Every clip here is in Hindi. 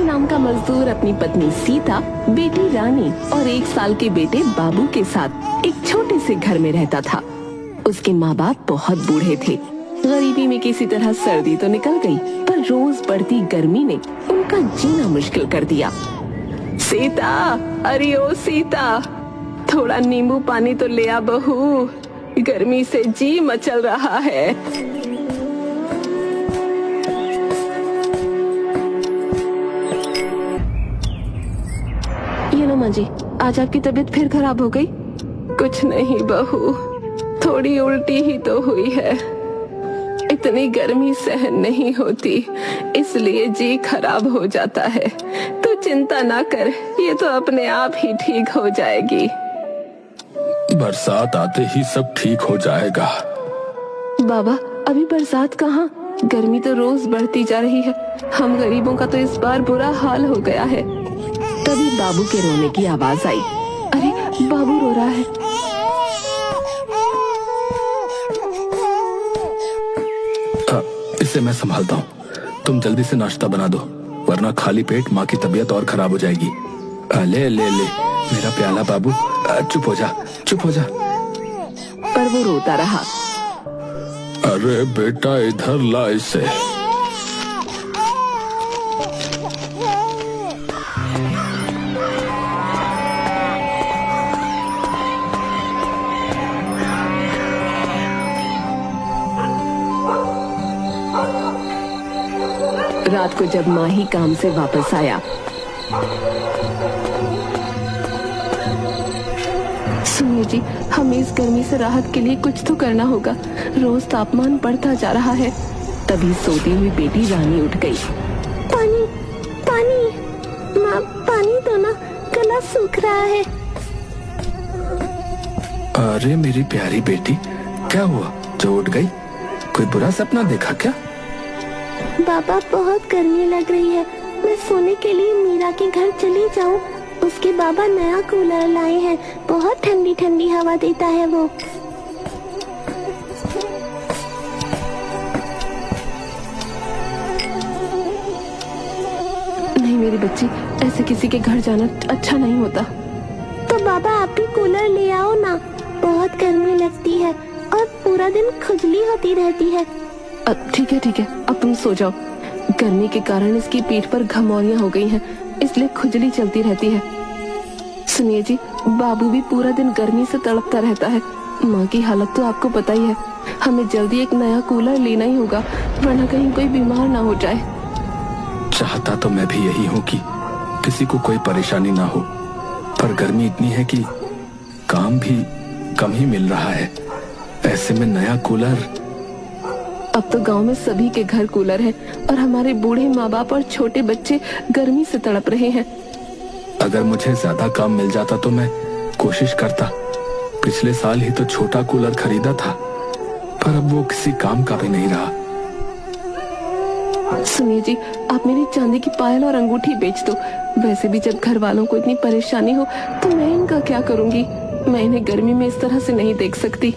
रानी नाम का मजदूर अपनी पत्नी सीता, बेटी रानी और 1 साल के बेटे बाबू के साथ एक छोटे से घर में रहता था। उसके माँ बाप बहुत बूढ़े थे। गरीबी में किसी तरह सर्दी तो निकल गई, पर रोज बढ़ती गर्मी ने उनका जीना मुश्किल कर दिया। सीता, अरे ओ सीता, थोड़ा नींबू पानी तो ले आ बहू, गर्मी से जी मचल रहा है। ये लो माँ जी, आज आपकी तबीयत फिर खराब हो गई? कुछ नहीं बहू, थोड़ी उल्टी ही तो हुई है। इतनी गर्मी सहन नहीं होती, इसलिए जी खराब हो जाता है। तू चिंता ना कर, ये तो अपने आप ही ठीक हो जाएगी। बरसात आते ही सब ठीक हो जाएगा। बाबा, अभी बरसात कहाँ, गर्मी तो रोज बढ़ती जा रही है। हम गरीबों का तो इस बार बुरा हाल हो गया है। तभी बाबू के रोने की आवाज आई। अरे बाबू रो रहा है। इसे मैं संभालता हूँ, तुम जल्दी से नाश्ता बना दो, वरना खाली पेट माँ की तबीयत और खराब हो जाएगी। ले ले ले मेरा प्याला बाबू, चुप हो जा, चुप हो जा। पर वो रोता रहा। अरे बेटा, इधर ला इसे। रात को जब माही काम से वापस आया, सुनिए जी, हमें इस गर्मी से राहत के लिए कुछ तो करना होगा। रोज तापमान बढ़ता जा रहा है। तभी सोती हुई बेटी रानी उठ गई। पानी, पानी, माँ पानी दो ना, गला सूख रहा है। अरे मेरी प्यारी बेटी, क्या हुआ जो उठ गई? कोई बुरा सपना देखा क्या? बाबा, बहुत गर्मी लग रही है, मैं सोने के लिए मीरा के घर चली जाऊं। उसके बाबा नया कूलर लाए हैं, बहुत ठंडी ठंडी हवा देता है वो। नहीं मेरी बच्ची, ऐसे किसी के घर जाना अच्छा नहीं होता। तो बाबा, आप भी कूलर ले आओ ना, बहुत गर्मी लगती है और पूरा दिन खुजली होती रहती है। ठीक है ठीक है, अब तुम सो जाओ। गर्मी के कारण इसकी पीठ पर घमौरियां हो गई हैं, इसलिए खुजली चलती रहती है। सुनिए जी, बाबू भी पूरा दिन गर्मी से तड़पता रहता है। माँ की हालत तो आपको पता ही है। हमें जल्दी एक नया कूलर लेना ही होगा, वरना कहीं कोई बीमार ना हो जाए। चाहता तो मैं भी यही हूँ कि किसी को कोई परेशानी ना हो, पर गर्मी इतनी है कि काम भी कम ही मिल रहा है। ऐसे में नया कूलर। अब तो गांव में सभी के घर कूलर है और हमारे बूढ़े माँ बाप और छोटे बच्चे गर्मी से तड़प रहे हैं। अगर मुझे ज्यादा काम मिल जाता तो मैं कोशिश करता। पिछले साल ही तो छोटा कूलर खरीदा था, पर अब वो किसी काम का भी नहीं रहा। सुनिए जी, आप मेरी चांदी की पायल और अंगूठी बेच दो। वैसे भी जब घर वालों को इतनी परेशानी हो तो मैं इनका क्या करूंगी। मैं इन्हें गर्मी में इस तरह से नहीं देख सकती।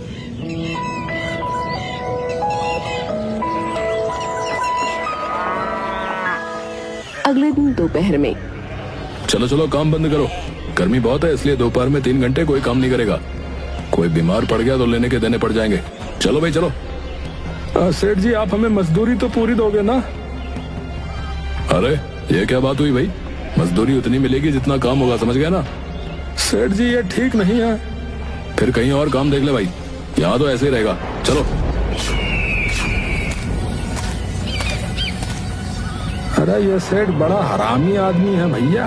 अगले दिन दोपहर में। चलो चलो, काम बंद करो, गर्मी बहुत है, इसलिए दोपहर में 3 घंटे कोई काम नहीं करेगा। कोई बीमार पड़ गया तो लेने के देने पड़ जाएंगे। चलो भाई चलो। सेठ जी, आप हमें मजदूरी तो पूरी दोगे ना? अरे ये क्या बात हुई भाई, मजदूरी उतनी मिलेगी जितना काम होगा, समझ गया ना? सेठ जी, ये ठीक नहीं है। फिर कहीं और काम देख ले भाई, यहाँ तो ऐसे ही रहेगा। चलो। अरे ये सेठ बड़ा हरामी आदमी है भैया।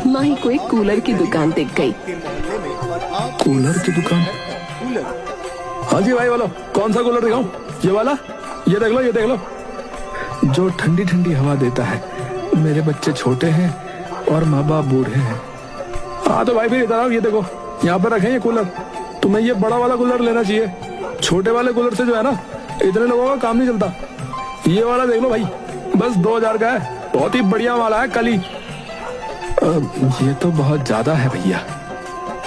माही को एक कूलर की दुकान दिख गई। कूलर की दुकान? हाँ जी भाई, बोलो कौन सा कूलर दिखाऊं? ये वाला? ये देख लो, ये देख लो, जो ठंडी ठंडी हवा देता है। मेरे बच्चे छोटे हैं और माँ बाप बूढ़े हैं। हाँ तो भाई फिर इधर आओ, ये देखो यहाँ पर रखे ये कूलर। तुम्हें ये बड़ा वाला कूलर लेना चाहिए, छोटे वाले कूलर से जो है ना इतने लोगों का काम नहीं चलता। ये वाला देख लो भाई, बस 2000 का है, बहुत ही बढ़िया वाला है, कल ही। ये तो बहुत ज्यादा है भैया।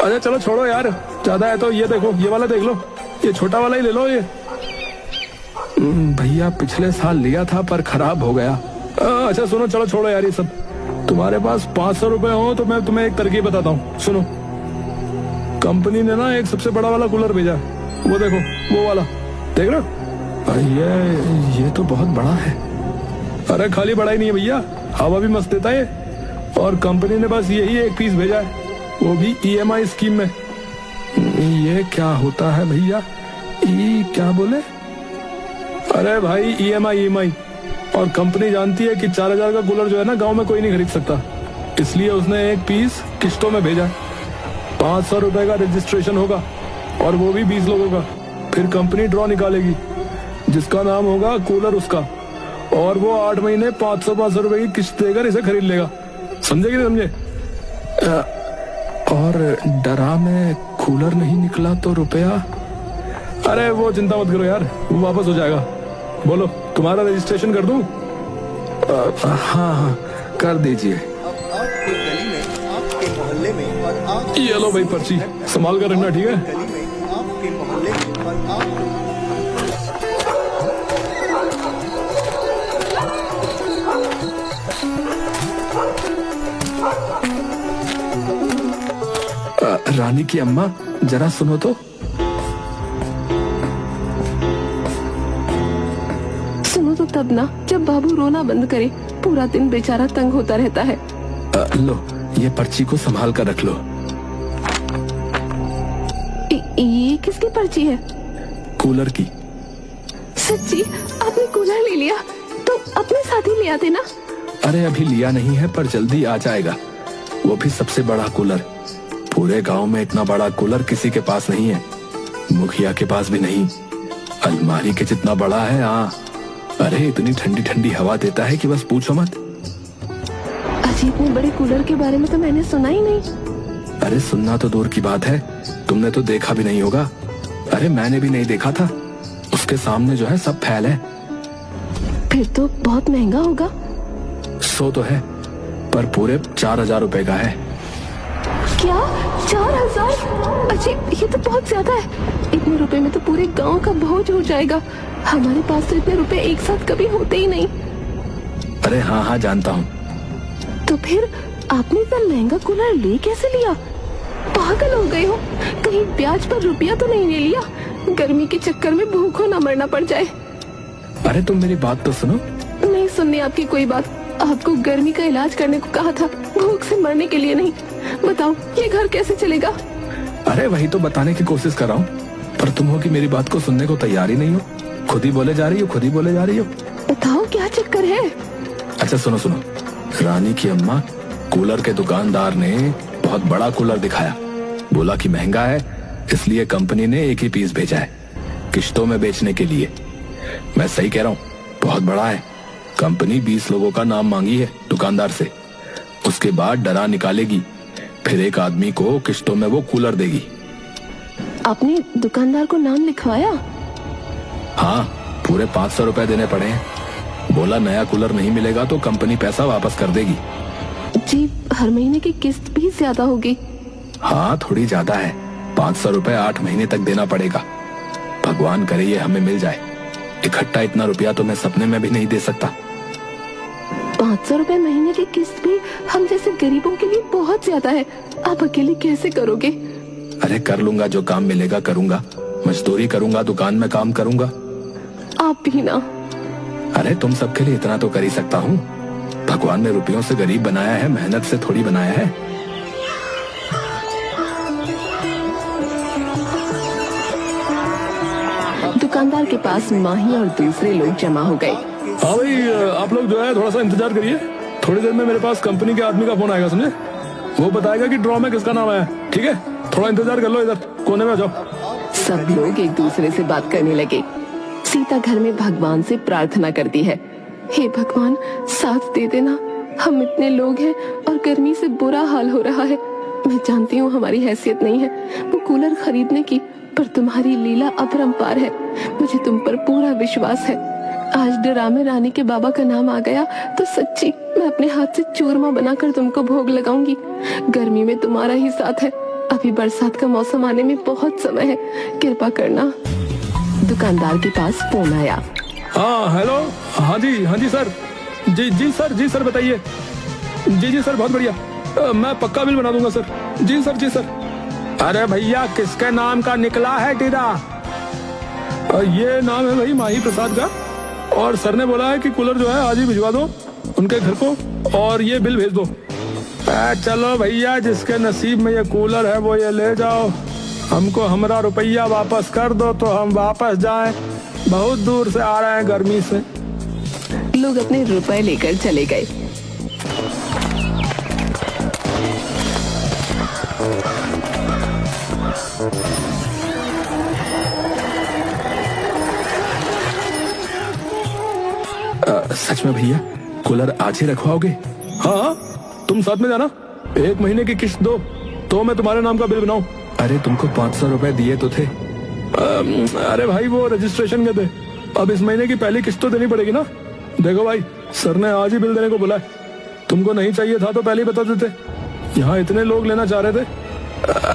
अरे चलो छोड़ो यार, ज्यादा है तो ये देखो, ये वाला देख लो, ये छोटा वाला ही ले लो ये। भैया पिछले साल लिया था पर खराब हो गया। अच्छा सुनो, चलो छोड़ो यार ये सब। तुम्हारे पास 500 रुपए हो तो मैं तुम्हें एक तरकीब बताता हूँ, सुनो। कंपनी ने ना एक सबसे बड़ा वाला कूलर भेजा, वो देखो, वो वाला देख रहे हो? ये तो बहुत बड़ा है। अरे खाली बड़ा ही नहीं है भैया, हवा भी मस्त देता है। और कंपनी ने बस यही एक पीस भेजा है, वो भी EMI स्कीम में। ये क्या होता है भैया? क्या बोले? अरे भाई EMI। और कंपनी जानती है कि 4000 का कूलर जो है ना गांव में कोई नहीं खरीद सकता, इसलिए उसने एक पीस किस्तों में भेजा। 500 रुपए का रजिस्ट्रेशन होगा और वो भी 20 लोगों का। फिर कंपनी ड्रॉ निकालेगी, जिसका नाम होगा कूलर उसका, और वो 8 महीने 500 रुपए की किस्त देकर इसे खरीद लेगा। समझे कि नहीं समझे? और डरा में कूलर नहीं निकला तो रुपया? अरे वो चिंता मत करो यार, वो वापस हो जाएगा। बोलो, तुम्हारा रजिस्ट्रेशन कर दूं? हाँ कर दीजिए। आपके गली में, आपके मोहल्ले में और आप ये लो भाई पर्ची, संभाल कर रखना, ठीक है? गली में, आपके मोहल्ले में और आप रानी की अम्मा जरा सुनो तो। सुनो तो तब ना, जब बाबू रोना बंद करे। पूरा दिन बेचारा तंग होता रहता है। लो ये पर्ची को संभाल कर रख लो। ये किसकी पर्ची है? कूलर की। सच्ची? आपने कूलर ले लिया? तो अपने साथ ही ले आते ना। अरे अभी लिया नहीं है पर जल्दी आ जाएगा, वो भी सबसे बड़ा कूलर। पूरे गांव में इतना बड़ा कूलर किसी के पास नहीं है, मुखिया के पास भी नहीं। अलमारी के जितना बड़ा है। हाँ, अरे इतनी ठंडी ठंडी हवा देता है कि बस पूछो मत। अजी, इतने बड़े कूलर के बारे में तो मैंने सुना ही नहीं। अरे सुनना तो दूर की बात है, तुमने तो देखा भी नहीं होगा। अरे मैंने भी नहीं देखा था, उसके सामने जो है सब फैल है। फिर तो बहुत महंगा होगा। सो तो है, पर पूरे 4000 रुपए का है। क्या 4000? अजी, ये तो बहुत ज्यादा है। इतने रुपए में तो पूरे गांव का बोझ हो जाएगा। हमारे पास तो इतने रुपए एक साथ कभी होते ही नहीं। अरे हाँ जानता हूँ। तो फिर आपने इतना महंगा कूलर ले कैसे लिया? पागल हो गए हो? कहीं ब्याज पर रुपया तो नहीं ले लिया? गर्मी के चक्कर में भूखों ना मरना पड़ जाए। अरे तुम मेरी बात तो सुनो। नहीं सुननी आपकी कोई बात। आपको गर्मी का इलाज करने को कहा था, भूख से मरने के लिए नहीं। बताओ ये घर कैसे चलेगा? अरे वही तो बताने की कोशिश कर रहा हूँ, पर तुम हो कि मेरी बात को सुनने को तैयार ही नहीं हो। खुद ही बोले जा रही हो। बताओ क्या चक्कर है? अच्छा सुनो, रानी की अम्मा, कूलर के दुकानदार ने बहुत बड़ा कूलर दिखाया, बोला कि महंगा है, इसलिए कंपनी ने एक ही पीस भेजा है किश्तों में बेचने के लिए। मैं सही कह रहा हूँ, बहुत बड़ा है। कंपनी 20 लोगों का नाम मांगी है दुकानदार से, उसके बाद डरा निकालेगी, फिर एक आदमी को किश्तों में वो कूलर देगी। आपने दुकानदार को नाम लिखवाया? हाँ, पूरे 500 रुपए देने पड़े हैं। बोला नया कूलर नहीं मिलेगा तो कंपनी पैसा वापस कर देगी। जी, हर महीने की किस्त भी ज्यादा होगी। हाँ थोड़ी ज्यादा है, 500 रुपए 8 महीने तक देना पड़ेगा। भगवान करे ये हमें मिल जाए। इकट्ठा इतना रुपया तो मैं सपने में भी नहीं दे सकता। 500 रुपए महीने की किस्त भी हम जैसे गरीबों के लिए बहुत ज्यादा है। आप अकेले कैसे करोगे? अरे कर लूंगा, जो काम मिलेगा करूंगा। मजदूरी करूंगा, दुकान में काम करूंगा। आप भी ना। अरे तुम सबके लिए इतना तो कर ही सकता हूँ। भगवान ने रुपयों से गरीब बनाया है, मेहनत से थोड़ी बनाया है। दुकानदार के पास माही और दूसरे लोग जमा हो गए। हाँ भाई, आप लोग जो है थोड़ा सा इंतजार करिए, थोड़ी देर में मेरे पास कंपनी के आदमी का फोन आएगा, समझे? वो बताएगा कि ड्रॉ में किसका नाम आया। ठीक है, थोड़ा इंतजार कर लो, इधर कोने में जाओ। सब लोग एक दूसरे से बात करने लगे। सीता घर में भगवान से प्रार्थना करती है, हे भगवान साथ दे देना, हम इतने लोग हैं और गर्मी से बुरा हाल हो रहा है। मैं जानती हूँ हमारी हैसियत नहीं है वो कूलर खरीदने की, पर तुम्हारी लीला अपरंपार है। मुझे तुम पर पूरा विश्वास है। आज ड्रामे रानी के बाबा का नाम आ गया तो सच्ची मैं अपने हाथ से चूरमा बनाकर तुमको भोग लगाऊंगी। गर्मी में तुम्हारा ही साथ है। अभी बरसात का मौसम आने में बहुत समय है, कृपा करना। दुकानदार के पास फोन आया। हाँ हेलो, हाँ जी सर, जी सर बताइए। जी सर, बहुत बढ़िया, मैं पक्का बिल बना दूंगा सर। जी सर। अरे भैया, किसके नाम का निकला है टीरा? ये नाम है भाई माही प्रसाद का, और सर ने बोला है कि कूलर जो है आज ही भिजवा दो उनके घर को, और ये बिल भेज दो। चलो भैया, जिसके नसीब में ये कूलर है वो ये ले जाओ। हमको हमारा रुपया वापस कर दो तो हम वापस जाएं। बहुत दूर से आ रहे हैं गर्मी से। लोग अपने रुपए लेकर चले गए। सच में भैया, कूलर आज ही रखवाओगे? हाँ, तुम साथ में जाना। 1 महीने की किस्त दो तो मैं तुम्हारे नाम का बिल बनाऊं। अरे तुमको 500 रुपए दिए तो थे। अरे भाई, वो रजिस्ट्रेशन के थे। अब इस महीने की पहली किस्त तो देनी पड़ेगी ना। देखो भाई, सर ने आज ही बिल देने को बोला है। तुमको नहीं चाहिए था तो पहले ही बता देते। यहाँ इतने लोग लेना चाह रहे थे।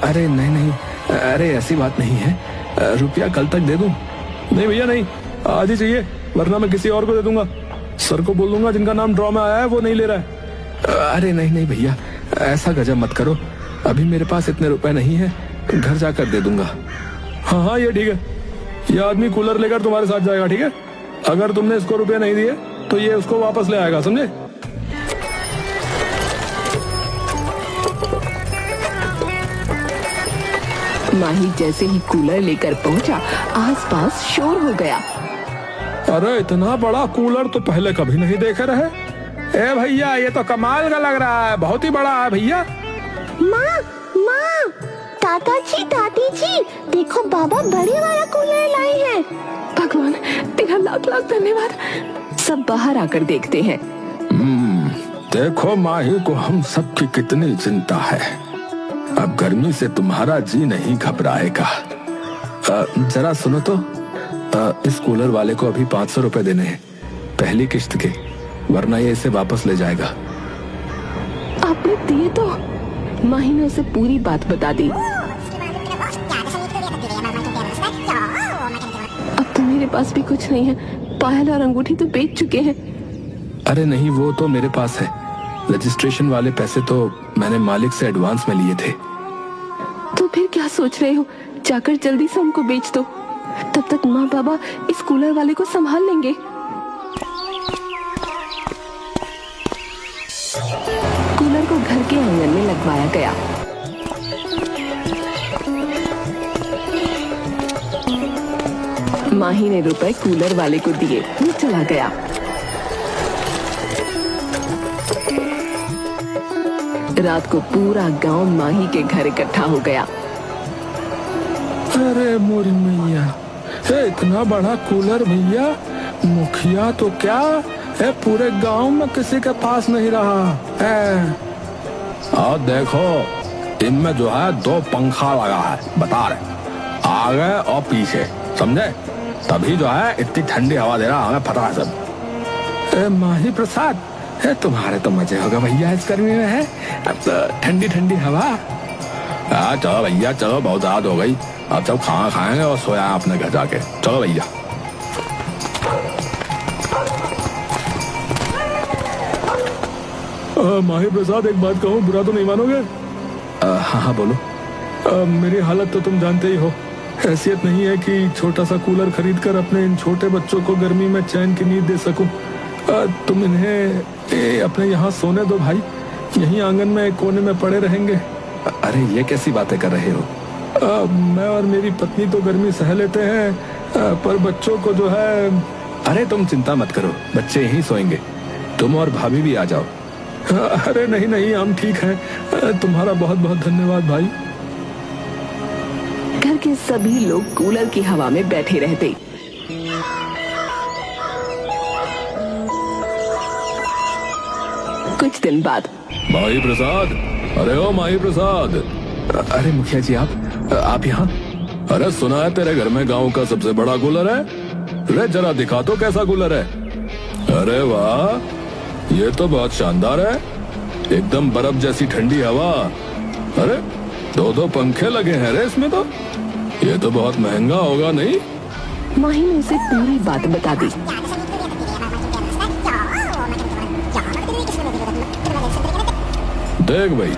अरे नहीं, अरे ऐसी बात नहीं है। रुपया कल तक दे दूं? नहीं भैया नहीं, आज ही चाहिए, वरना मैं किसी और को दे दूंगा। सर को बोल दूंगा जिनका नाम ड्रॉ में आया है वो नहीं ले रहा है। अरे नहीं भैया, ऐसा गजब मत करो। अभी मेरे पास इतने रुपए नहीं है, घर जाकर दे दूंगा। हाँ ये ठीक है। ये आदमी कूलर लेकर तुम्हारे साथ जाएगा, ठीक है? अगर तुमने इसको रुपए नहीं दिए तो ये उसको वापस ले आएगा, समझे? माही जैसे ही कूलर लेकर पहुंचा, आसपास शोर हो गया। अरे इतना बड़ा कूलर तो पहले कभी नहीं देखे रहे। ए भैया, ये तो कमाल का लग रहा है, बहुत ही बड़ा है भैया। माँ, दादी जी, देखो बाबा बड़े वाला कूलर लाए हैं। भगवान, तेरा लाख लाख धन्यवाद। सब बाहर आकर देखते हैं। देखो माही को हम सब की कितनी चिंता है। अब गर्मी से तुम्हारा जी नहीं घबराएगा। जरा सुनो तो, इस कूलर वाले को अभी 500 रुपए देने हैं, पहली किस्त के, वरना ये इसे वापस ले जाएगा। आपने दिए तो? माही ने उसे पूरी बात बता दी। अब तो मेरे पास भी कुछ नहीं है, पायल और अंगूठी तो बेच चुके हैं। अरे नहीं, वो तो मेरे पास है। रजिस्ट्रेशन वाले पैसे तो मैंने मालिक से एडवांस में लिए थे। तो फिर क्या सोच रहे हो? जाकर जल्दी से उनको बेच दो, तब तक माँ बाबा इस कूलर वाले को संभाल लेंगे। कूलर को घर के आंगन में लगवाया गया। माही ने रुपए कूलर वाले को दिए, वो चला गया। रात को पूरा गांव माही के घर इकट्ठा हो गया। अरे मोरी मैया, इतना बड़ा कूलर भैया, मुखिया तो क्या है, पूरे गांव में किसी के पास नहीं रहा है। और देखो, इनमें जो है 2 पंखा लगा है, बता रहे, आगे और पीछे, समझे? तभी जो है इतनी ठंडी हवा दे रहा हमें, पता है सब। माही प्रसाद, तुम्हारे तो मजे होगा भैया इस गर्मी में, है अब तो ठंडी ठंडी हवा। चलो भैया चलो, बहुत रात हो गई, अब सब खाना खाएंगे और सोया अपने घर जाके। चलो भैया। माही प्रसाद, एक बात कहूँ, बुरा तो नहीं मानोगे? हाँ बोलो। मेरी हालत तो तुम जानते ही हो। हैसियत नहीं है कि छोटा सा कूलर खरीद कर अपने इन छोटे बच्चों को गर्मी में चैन की नींद दे सकूं। तुम इन्हें अपने यहाँ सोने दो भाई, यहीं आंगन में एक कोने में पड़े रहेंगे। अरे ये कैसी बातें कर रहे हो? मैं और मेरी पत्नी तो गर्मी सह लेते हैं, पर बच्चों को जो है। अरे तुम चिंता मत करो, बच्चे यहीं सोएंगे, तुम और भाभी भी आ जाओ। अरे नहीं, हम ठीक हैं, तुम्हारा बहुत बहुत धन्यवाद भाई। घर के सभी लोग कूलर की हवा में बैठे रहते। कुछ दिन बाद, माही प्रसाद, अरे ओ माही प्रसाद। अरे मुखिया जी, आप यहाँ? अरे सुना है तेरे घर में गांव का सबसे बड़ा कूलर है, ले जरा दिखा तो कैसा कूलर है। अरे वाह, ये तो बहुत शानदार है, एकदम बर्फ जैसी ठंडी हवा। अरे 2-2 पंखे लगे हैं रे इसमें तो। ये तो बहुत महंगा होगा नहीं? माही ने उसे पूरी बात बता दी। देख भाई,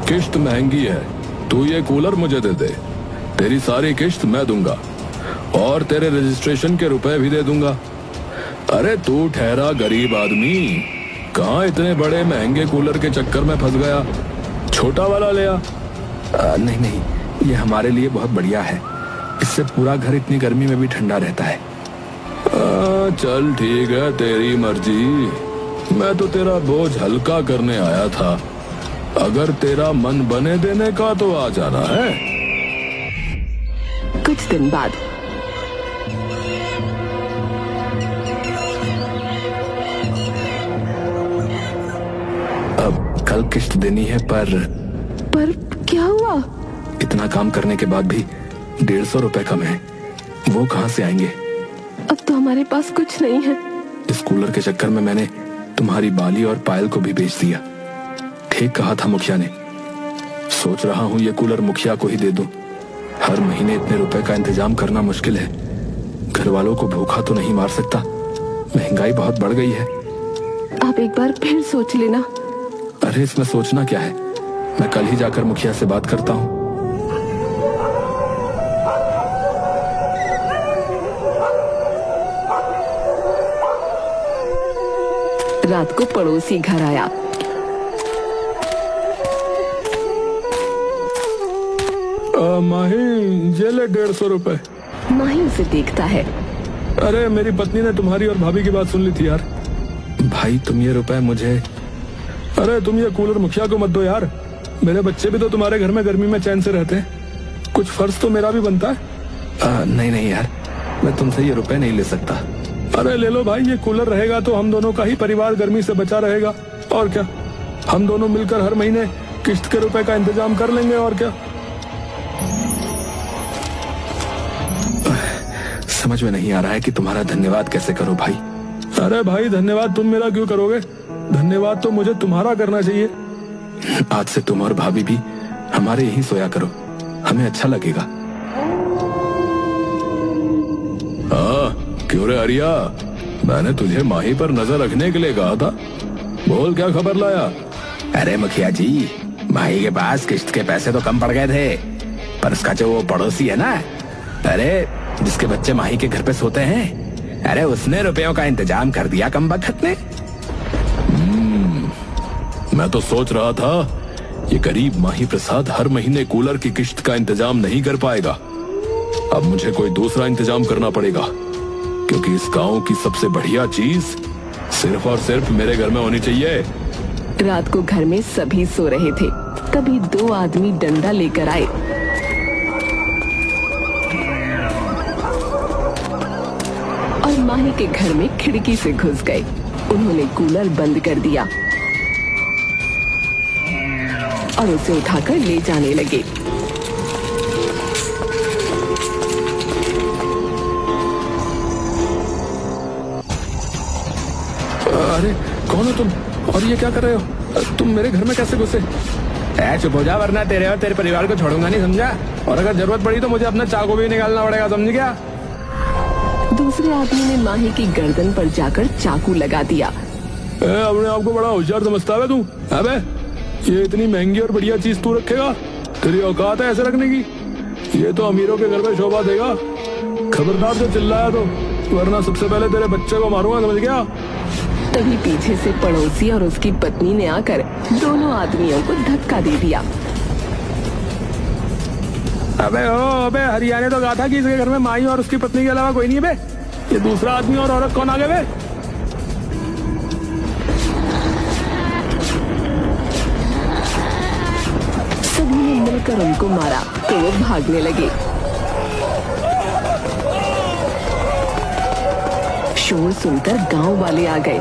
किश्त महंगी है, तू ये कूलर मुझे दे दे, तेरी सारी किश्त मैं दूंगा और तेरे रजिस्ट्रेशन के रुपए भी दे दूंगा। अरे तू ठहरा गरीब आदमी, कहाँ इतने बड़े महंगे कूलर के चक्कर में फंस गया, छोटा वाला ले आ। नहीं नहीं, ये हमारे लिए बहुत बढ़िया है, इससे पूरा घर इतनी गर्मी में भी ठंडा रहता है। चल ठीक है, तेरी मर्जी, मैं तो तेरा बोझ हल्का करने आया था, अगर तेरा मन बने देने का तो आ जाना है। कुछ दिन बाद अब कल किश्त देनी है, पर क्या हुआ? इतना काम करने के बाद भी 150 रुपए कम है, वो कहाँ से आएंगे? अब तो हमारे पास कुछ नहीं है। इस कूलर के चक्कर में मैंने तुम्हारी बाली और पायल को भी बेच दिया। ठीक कहा था मुखिया ने, सोच रहा हूँ ये कूलर मुखिया को ही दे दूं। हर महीने इतने रुपए का इंतजाम करना मुश्किल है, घर वालों को भूखा तो नहीं मार सकता, महंगाई बहुत बढ़ गई है। आप एक बार फिर सोच लेना। अरे इसमें सोचना क्या है, मैं कल ही जाकर मुखिया से बात करता हूँ। रात को पड़ोसी घर आया। माही, ये ले 150 रुपए। माही उसे देखता है। अरे मेरी पत्नी ने तुम्हारी और भाभी की बात सुन ली थी यार। भाई तुम ये रुपए मुझे। अरे तुम ये कूलर मुखिया को मत दो यार, मेरे बच्चे भी तो तुम्हारे घर में गर्मी में चैन से रहते हैं, कुछ फर्ज तो मेरा भी बनता है। नहीं नहीं यार, मैं तुमसे ये रुपए नहीं ले सकता। अरे ले लो भाई, ये कूलर रहेगा तो हम दोनों का ही परिवार गर्मी से बचा रहेगा, और क्या, हम दोनों मिलकर हर महीने किश्त के रुपए का इंतजाम कर लेंगे, और क्या। समझ में नहीं आ रहा है कि तुम्हारा धन्यवाद कैसे करो भाई। अरे भाई, धन्यवाद तुम मेरा क्यों करोगे, धन्यवाद तो मुझे तुम्हारा करना चाहिए। आज से तुम और भाभी भी हमारे यहीं सोया करो, हमें अच्छा लगेगा। हाँ क्यों रे हरिया, मैंने तुझे माही पर नजर रखने के लिए कहा था, बोल क्या खबर लाया। अरे मुखिया जी, माही के पास किश्त के पैसे तो कम पड़ गए थे, पर उसका जो वो पड़ोसी है ना, अरे जिसके बच्चे माही के घर पे सोते हैं, अरे उसने रुपयों का इंतजाम कर दिया कमबख्त ने। मैं तो सोच रहा था ये गरीब माही प्रसाद हर महीने कूलर की किश्त का इंतजाम नहीं कर पाएगा, अब मुझे कोई दूसरा इंतजाम करना पड़ेगा, क्योंकि इस गांव की सबसे बढ़िया चीज सिर्फ और सिर्फ मेरे घर में होनी चाहिए। रात को घर में सभी सो रहे थे, तभी 2 आदमी डंडा लेकर आए। और माही के घर में खिड़की से घुस गए। उन्होंने कूलर बंद कर दिया और उसे उठाकर ले जाने लगे। अरे कौन हो तुम, और ये क्या कर रहे हो, तुम मेरे घर में कैसे घुसे? चुप हो जा, वरना तेरे और तेरे परिवार को छोड़ूंगा नहीं, समझा? और अगर जरूरत पड़ी तो मुझे अपना चाकू भी निकालना पड़ेगा, समझ गया? दूसरे आदमी ने माही की गर्दन पर जाकर चाकू लगा दिया। अपने आप को बड़ा होशियार समझता है तू? अबे ये इतनी महंगी और बढ़िया चीज तू रखेगा, तेरी औकात है ऐसे रखने की? ये तो अमीरों के घर में शोभा देगा। खबरदार जो चिल्लाया तो, वरना सबसे पहले तेरे बच्चे को मारूंगा, समझ गया? तभी पीछे से पड़ोसी और उसकी पत्नी ने आकर दोनों आदमियों को धक्का दे दिया। अबे हरियाणा तो कहा था कि इसके घर में माई और उसकी पत्नी के अलावा कोई नहीं है बे, ये दूसरा आदमी और औरत कौन आ गए बे? सभी ने मिलकर उनको मारा तो वो भागने लगे। शोर सुनकर गांव वाले आ गए।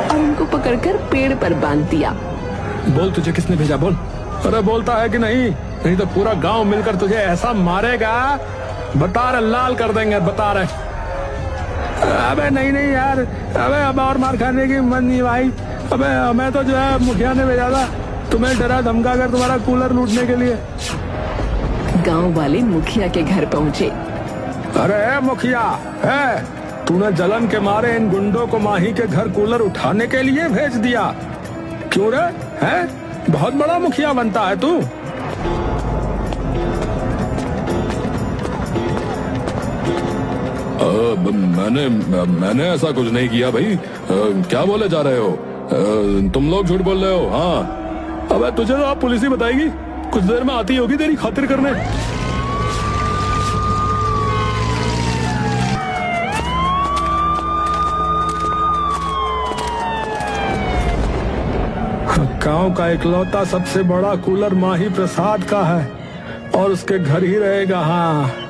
और उनको पकड़कर पेड़ पर बांध दिया। बोल तुझे किसने भेजा, बोल। अरे बोलता है कि नहीं, नहीं तो पूरा गांव मिलकर तुझे ऐसा मारेगा, बता रहे लाल कर देंगे, बता रहे। अबे नहीं नहीं यार, अबे अब और मार खाने की मन नहीं भाई। अबे हमें तो जो है मुखिया ने भेजा था तुम्हें डरा धमका कर तुम्हारा कूलर लूटने के लिए। गांव वाले मुखिया के घर पहुंचे। अरे मुखिया है, तूने जलन के मारे इन गुंडों को माही के घर कूलर उठाने के लिए भेज दिया, क्यों रे? है बहुत बड़ा मुखिया बनता है तू। मैंने ऐसा कुछ नहीं किया भाई। क्या बोले जा रहे हो? तुम लोग झूठ बोल रहे हो। हाँ अबे तुझे तो आप पुलिस ही बताएगी, कुछ देर में आती होगी तेरी खातिर करने। गांव का इकलौता सबसे बड़ा कूलर माही प्रसाद का है और उसके घर ही रहेगा। हाँ